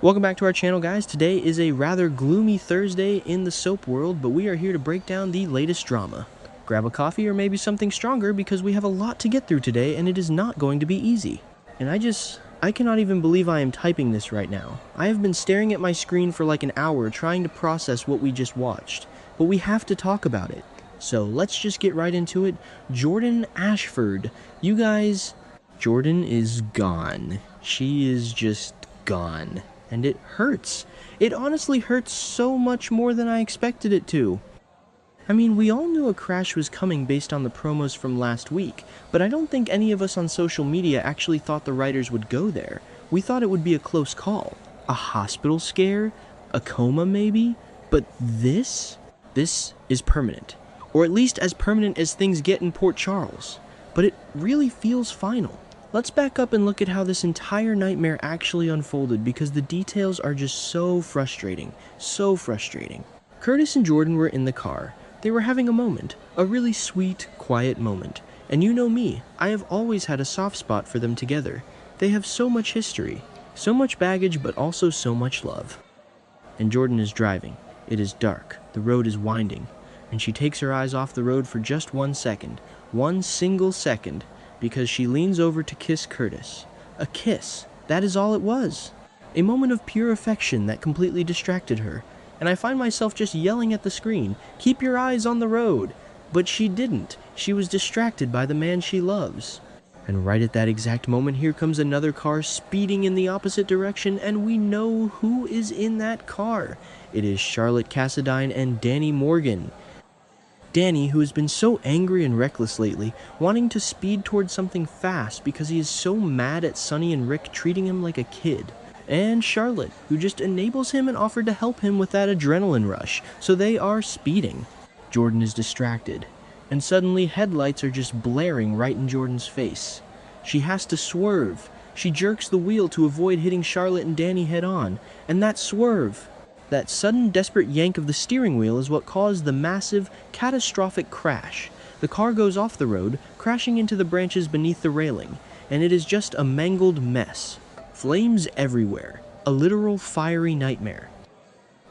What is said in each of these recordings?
Welcome back to our channel, guys. Today is a rather gloomy Thursday in the soap world, but we are here to break down the latest drama. Grab a coffee or maybe something stronger because we have a lot to get through today and it is not going to be easy. And I cannot even believe I am typing this right now. I have been staring at my screen for like an hour trying to process what we just watched, but we have to talk about it. So let's just get right into it. Jordan Ashford. You guys, Jordan is gone. She is just gone. And it hurts. It honestly hurts so much more than I expected it to. I mean, we all knew a crash was coming based on the promos from last week, but I don't think any of us on social media actually thought the writers would go there. We thought it would be a close call. A hospital scare? A coma maybe? But this? This is permanent. Or at least as permanent as things get in Port Charles. But it really feels final. Let's back up and look at how this entire nightmare actually unfolded because the details are just so frustrating. So frustrating. Curtis and Jordan were in the car. They were having a moment. A really sweet, quiet moment. And you know me, I have always had a soft spot for them together. They have so much history. So much baggage, but also so much love. And Jordan is driving. It is dark. The road is winding. And she takes her eyes off the road for just 1 second. 1 single second. Because she leans over to kiss Curtis. A kiss. That is all it was. A moment of pure affection that completely distracted her. And I find myself just yelling at the screen, "Keep your eyes on the road!" But she didn't. She was distracted by the man she loves. And right at that exact moment, here comes another car speeding in the opposite direction, and we know who is in that car. It is Charlotte Cassadine and Danny Morgan. Danny, who has been so angry and reckless lately, wanting to speed towards something fast because he is so mad at Sonny and Rick treating him like a kid. And Charlotte, who just enables him and offered to help him with that adrenaline rush, so they are speeding. Jordan is distracted, and suddenly headlights are just blaring right in Jordan's face. She has to swerve. She jerks the wheel to avoid hitting Charlotte and Danny head on, and that swerve, that sudden desperate yank of the steering wheel is what caused the massive, catastrophic crash. The car goes off the road, crashing into the branches beneath the railing, and it is just a mangled mess. Flames everywhere. A literal fiery nightmare.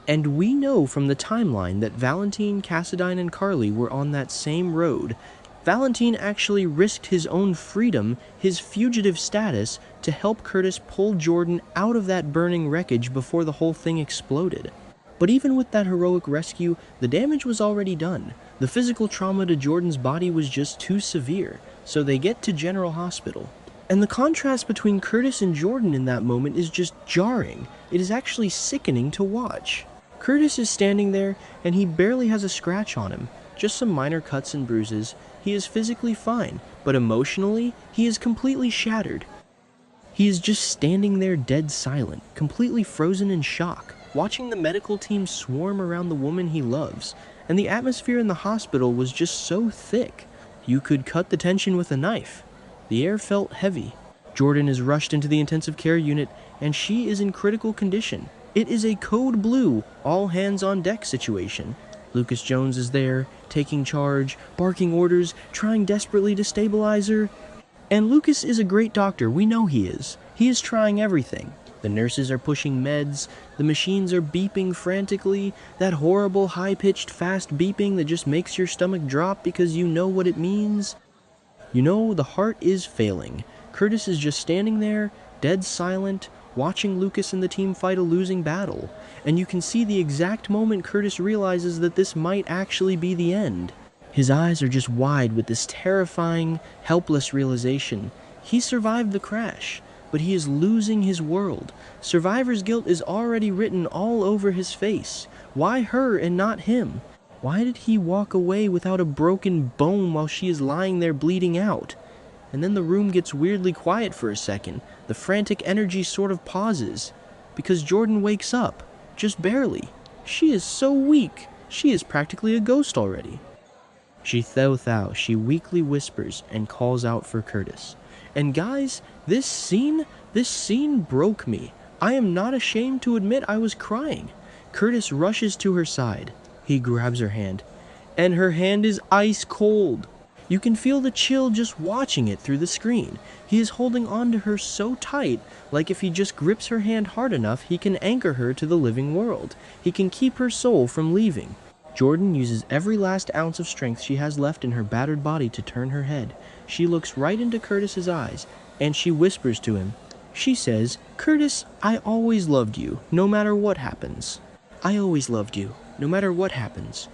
And we know from the timeline that Valentine, Cassadine, and Carly were on that same road. Valentine actually risked his own freedom, his fugitive status, to help Curtis pull Jordan out of that burning wreckage before the whole thing exploded. But even with that heroic rescue, the damage was already done. The physical trauma to Jordan's body was just too severe, so they get to General Hospital. And the contrast between Curtis and Jordan in that moment is just jarring. It is actually sickening to watch. Curtis is standing there, and he barely has a scratch on him, just some minor cuts and bruises. He is physically fine, but emotionally, he is completely shattered. He is just standing there dead silent, completely frozen in shock, watching the medical team swarm around the woman he loves, and the atmosphere in the hospital was just so thick. You could cut the tension with a knife. The air felt heavy. Jordan is rushed into the intensive care unit, and she is in critical condition. It is a code blue, all hands on deck situation. Lucas Jones is there, taking charge, barking orders, trying desperately to stabilize her. And Lucas is a great doctor, we know he is. He is trying everything. The nurses are pushing meds, the machines are beeping frantically, that horrible high-pitched fast beeping that just makes your stomach drop because you know what it means. You know, the heart is failing. Curtis is just standing there, dead silent, watching Lucas and the team fight a losing battle. And you can see the exact moment Curtis realizes that this might actually be the end. His eyes are just wide with this terrifying, helpless realization. He survived the crash, but he is losing his world. Survivor's guilt is already written all over his face. Why her and not him? Why did he walk away without a broken bone while she is lying there bleeding out? And then the room gets weirdly quiet for a second. The frantic energy sort of pauses. Because Jordan wakes up. Just barely. She is so weak. She is practically a ghost already. She she weakly whispers and calls out for Curtis. And guys, this scene broke me. I am not ashamed to admit I was crying. Curtis rushes to her side. He grabs her hand. And her hand is ice cold. You can feel the chill just watching it through the screen. He is holding on to her so tight, like if he just grips her hand hard enough, he can anchor her to the living world. He can keep her soul from leaving. Jordan uses every last ounce of strength she has left in her battered body to turn her head. She looks right into Curtis's eyes, and she whispers to him. She says, "Curtis, I always loved you, no matter what happens. I always loved you, no matter what happens."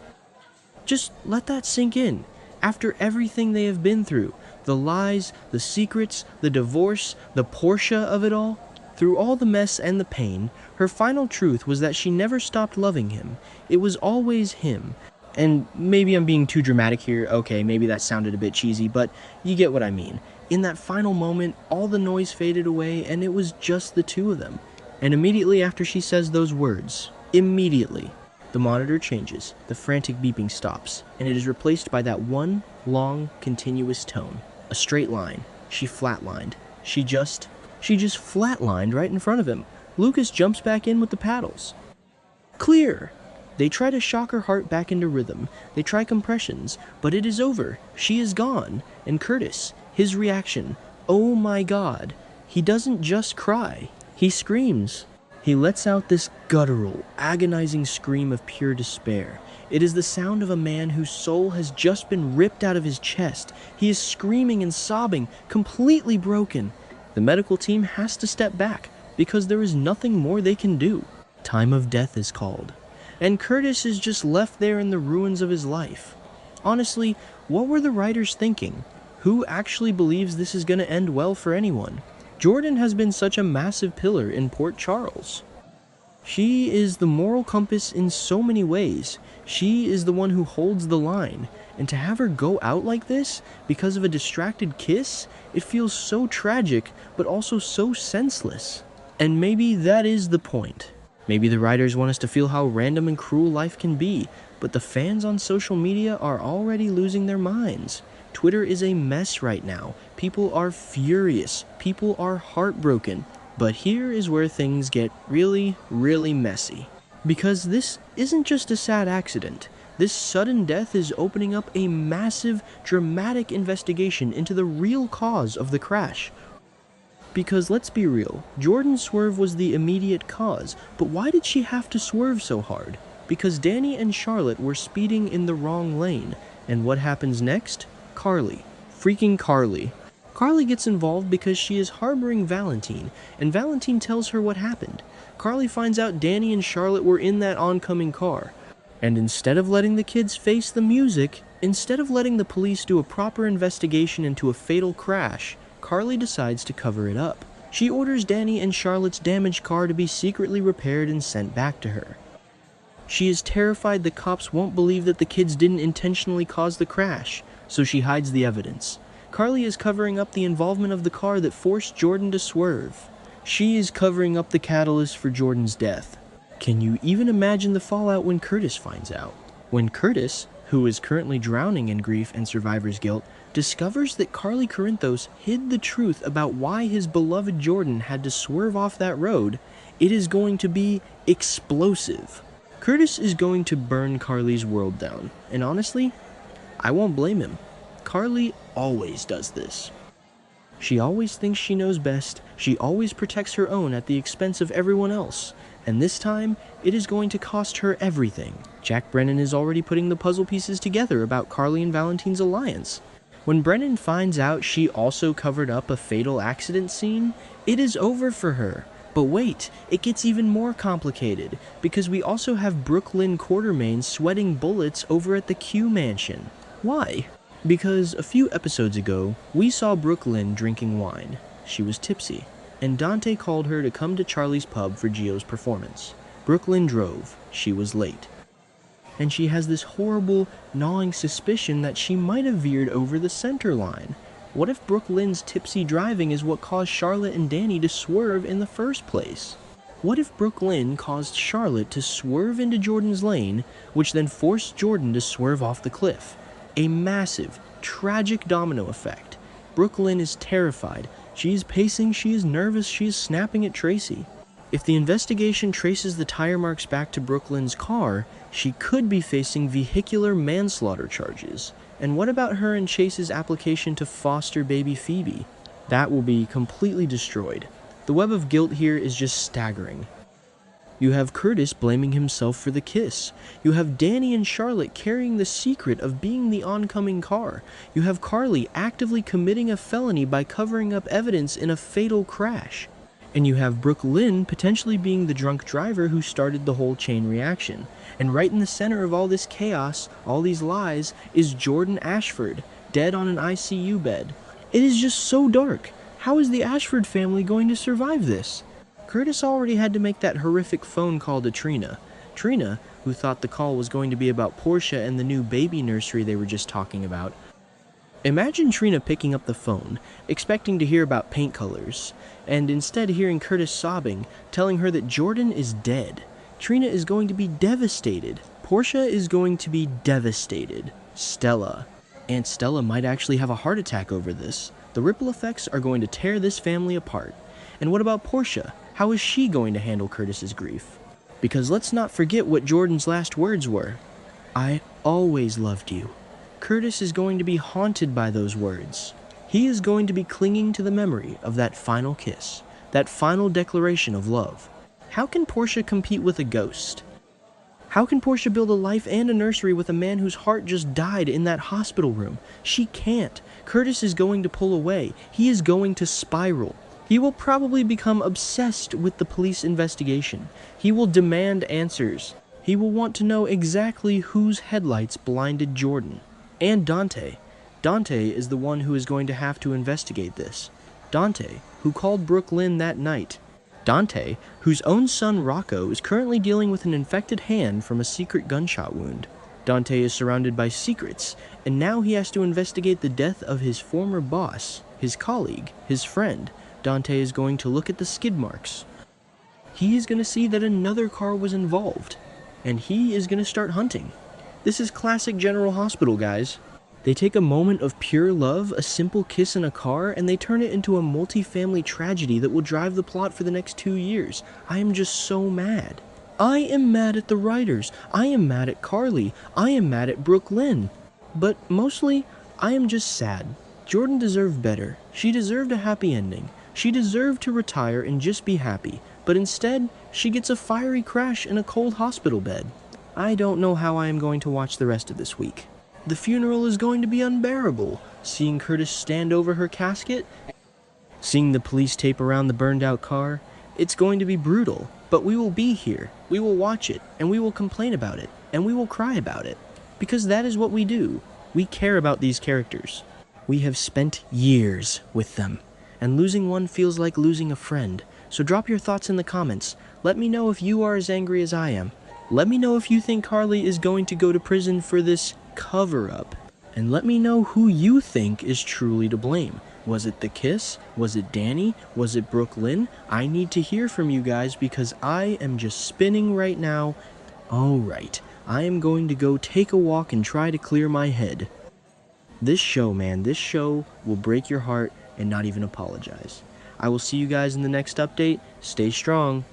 Just let that sink in. After everything they have been through, the lies, the secrets, the divorce, the Portia of it all, through all the mess and the pain, her final truth was that she never stopped loving him. It was always him. And maybe I'm being too dramatic here. Okay, maybe that sounded a bit cheesy, but you get what I mean. In that final moment, all the noise faded away and it was just the two of them. And immediately after she says those words, immediately, the monitor changes, the frantic beeping stops, and it is replaced by that one long, continuous tone. A straight line. She flatlined. She just flatlined right in front of him. Lucas jumps back in with the paddles. Clear! They try to shock her heart back into rhythm. They try compressions, but it is over. She is gone. And Curtis, his reaction, oh my God. He doesn't just cry. He screams. He lets out this guttural, agonizing scream of pure despair. It is the sound of a man whose soul has just been ripped out of his chest. He is screaming and sobbing, completely broken. The medical team has to step back, because there is nothing more they can do. Time of death is called. And Curtis is just left there in the ruins of his life. Honestly, what were the writers thinking? Who actually believes this is going to end well for anyone? Jordan has been such a massive pillar in Port Charles. She is the moral compass in so many ways. She is the one who holds the line. And to have her go out like this, because of a distracted kiss, it feels so tragic, but also so senseless. And maybe that is the point. Maybe the writers want us to feel how random and cruel life can be, but the fans on social media are already losing their minds. Twitter is a mess right now. People are furious. People are heartbroken. But here is where things get really, really messy. Because this isn't just a sad accident. This sudden death is opening up a massive, dramatic investigation into the real cause of the crash. Because let's be real, Jordan's swerve was the immediate cause, but why did she have to swerve so hard? Because Danny and Charlotte were speeding in the wrong lane. And what happens next? Carly. Freaking Carly. Carly gets involved because she is harboring Valentine, and Valentine tells her what happened. Carly finds out Danny and Charlotte were in that oncoming car. And instead of letting the kids face the music, instead of letting the police do a proper investigation into a fatal crash, Carly decides to cover it up. She orders Danny and Charlotte's damaged car to be secretly repaired and sent back to her. She is terrified the cops won't believe that the kids didn't intentionally cause the crash, so she hides the evidence. Carly is covering up the involvement of the car that forced Jordan to swerve. She is covering up the catalyst for Jordan's death. Can you even imagine the fallout when Curtis finds out? When Curtis, who is currently drowning in grief and survivor's guilt, discovers that Carly Corinthos hid the truth about why his beloved Jordan had to swerve off that road, it is going to be explosive. Curtis is going to burn Carly's world down, and honestly, I won't blame him. Carly always does this. She always thinks she knows best, she always protects her own at the expense of everyone else, and this time, it is going to cost her everything. Jack Brennan is already putting the puzzle pieces together about Carly and Valentine's alliance. When Brennan finds out she also covered up a fatal accident scene, it is over for her. But wait, it gets even more complicated, because we also have Brooklyn Quartermain sweating bullets over at the Q Mansion. Why? Because a few episodes ago, we saw Brooklyn drinking wine. She was tipsy, and Dante called her to come to Charlie's pub for Gio's performance. Brooklyn drove. She was late. And she has this horrible, gnawing suspicion that she might have veered over the center line. What if Brooklyn's tipsy driving is what caused Charlotte and Danny to swerve in the first place? What if Brooklyn caused Charlotte to swerve into Jordan's lane, which then forced Jordan to swerve off the cliff? A massive, tragic domino effect. Brooklyn is terrified. She is pacing, she is nervous, she is snapping at Tracy. If the investigation traces the tire marks back to Brooklyn's car, she could be facing vehicular manslaughter charges. And what about her and Chase's application to foster baby Phoebe? That will be completely destroyed. The web of guilt here is just staggering. You have Curtis blaming himself for the kiss. You have Danny and Charlotte carrying the secret of being the oncoming car. You have Carly actively committing a felony by covering up evidence in a fatal crash. And you have Brooke Lynn potentially being the drunk driver who started the whole chain reaction. And right in the center of all this chaos, all these lies, is Jordan Ashford, dead on an ICU bed. It is just so dark. How is the Ashford family going to survive this? Curtis already had to make that horrific phone call to Trina. Trina, who thought the call was going to be about Portia and the new baby nursery they were just talking about. Imagine Trina picking up the phone, expecting to hear about paint colors, and instead hearing Curtis sobbing, telling her that Jordan is dead. Trina is going to be devastated. Portia is going to be devastated. Aunt Stella might actually have a heart attack over this. The ripple effects are going to tear this family apart. And what about Portia? How is she going to handle Curtis's grief? Because let's not forget what Jordan's last words were. I always loved you. Curtis is going to be haunted by those words. He is going to be clinging to the memory of that final kiss, that final declaration of love. How can Portia compete with a ghost? How can Portia build a life and a nursery with a man whose heart just died in that hospital room? She can't. Curtis is going to pull away. He is going to spiral. He will probably become obsessed with the police investigation. He will demand answers. He will want to know exactly whose headlights blinded Jordan. And Dante. Dante is the one who is going to have to investigate this. Dante, who called Brooke Lynn that night. Dante, whose own son Rocco is currently dealing with an infected hand from a secret gunshot wound. Dante is surrounded by secrets, and now he has to investigate the death of his former boss, his colleague, his friend. Dante is going to look at the skid marks. He is going to see that another car was involved, and he is going to start hunting. This is classic General Hospital, guys. They take a moment of pure love, a simple kiss in a car, and they turn it into a multi-family tragedy that will drive the plot for the next 2 years. I am just so mad. I am mad at the writers. I am mad at Carly. I am mad at Brooke Lynn. But mostly, I am just sad. Jordan deserved better. She deserved a happy ending. She deserved to retire and just be happy, but instead, she gets a fiery crash in a cold hospital bed. I don't know how I am going to watch the rest of this week. The funeral is going to be unbearable. Seeing Curtis stand over her casket, seeing the police tape around the burned out car, it's going to be brutal, but we will be here. We will watch it, and we will complain about it, and we will cry about it. Because that is what we do. We care about these characters. We have spent years with them. And losing one feels like losing a friend. So drop your thoughts in the comments. Let me know if you are as angry as I am. Let me know if you think Carly is going to go to prison for this cover-up. And let me know who you think is truly to blame. Was it the kiss? Was it Danny? Was it Brooke Lynn? I need to hear from you guys because I am just spinning right now. Alright, I am going to go take a walk and try to clear my head. This show, man, this show will break your heart and not even apologize. I will see you guys in the next update. Stay strong.